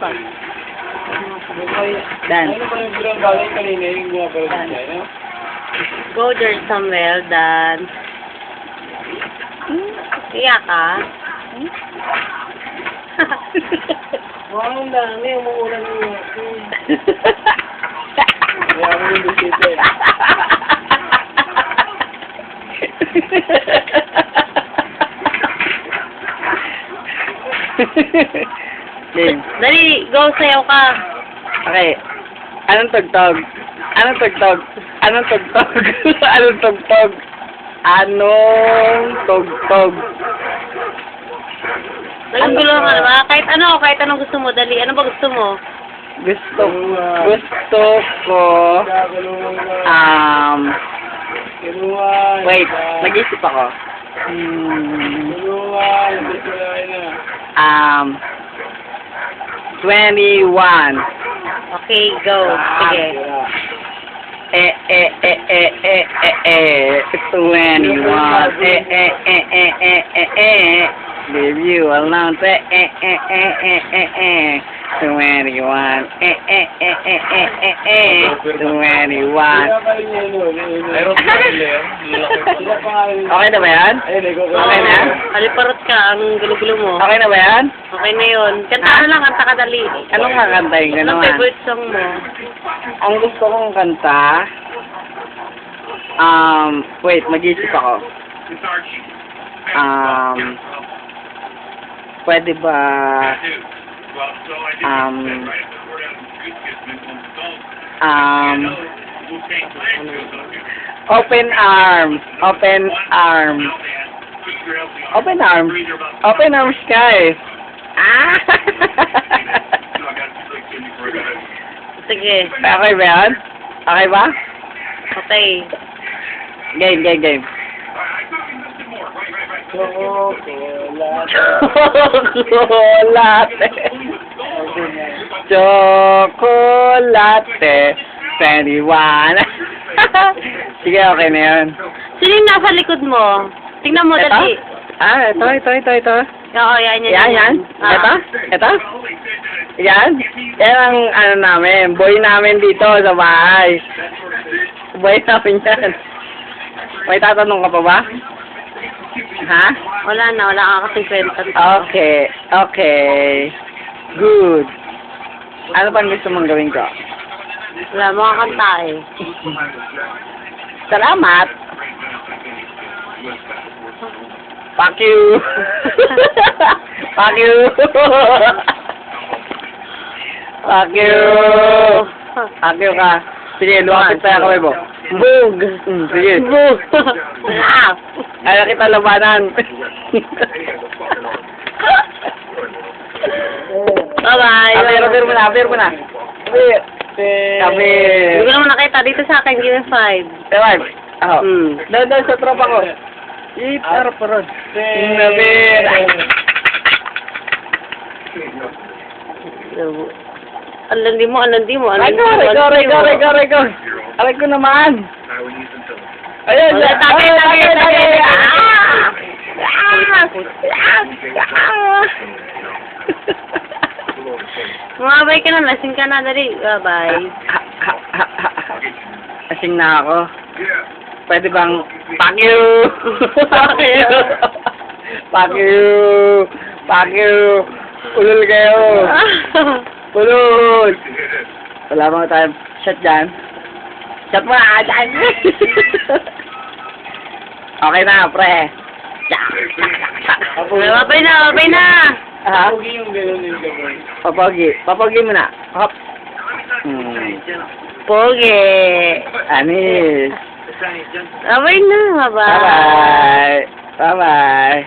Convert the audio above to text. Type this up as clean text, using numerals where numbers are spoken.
pa. Dan. Ano ba yung bilang bagay kanina yung mga pala niya, no? Go there, Samuel. Dan. Iyak ka? Wow, ang dami. Umuulan ng mga. Kaya ako yung bisita eh. Game. Dali, go, sayaw ka. Okay. Anong tugtog? Anong tugtog? Anong tugtog? Anong tugtog? Anong tugtog? Ang gulo nga, diba? Kahit anong gusto mo, dali. Ano ba gusto mo? Gusto ko Kinuha. wait, nag-isip ako. Kinuha. Hindi ko na. 21. Okay, go. Sige. 21. Leave you alone. 21. 21. Okay na ba yan? Okay na? Haliparot ka, ang gulo-gulo mo. Okay na ba yan? Okay na yun. Kanta na lang, kanta ka dali. Anong kakantayin ko Anong naman? favorite song mo? Ang gusto kong kanta, wait, mag-isip ako. Pwede ba, open arms, open arms, open arms, open arms guys. Ah! Sige. Okay ba yan? Okay ba? Okay. Game, game, game. Chocolate. Chocolate. 21. Sige, okay na yun. Sino yung nasa likod mo? Tingnan mo, dali. Ito. Oo, yan. Yan. Ah. Ito. Yan. Yan ang ano namin. Boy namin dito sa bahay. Boy namin yan. May tatanong ka pa ba? Ha? Wala ka kasing kwenta. Okay. Good. Ano pa gusto mong gawin ko? Wala, makakanta eh. Salamat. Fuck you. Fuck you. Fuck you. Fuck you ka. Sige, luwapit tayo kami mo. Bug. Sige. Bug. Kaya kita labanan. Bye-bye. Apir mo na. Kami. Hindi ko naman nakita dito sa akin, give me 5. Ewan. Ako. Doon sa tropa ko. Harap pa ron. Nabir. Ang landi mo. Rego. Aray ko naman. Ayun. Tagay. Mabay ka na, lasing ka na, dali. Bye. Asing na ako. Pwede bang fuck you? Fuck you. Ulul kayo. Ulul. Wala mga tayo. Shot dyan. Shot mo na dyan. Okay na, pre. Mabay na. Ha? Pogi yung gano'n yung gabay. Papagi mo na. Hop. Pogi. Anis. Mabay na, bye. Bye-bye.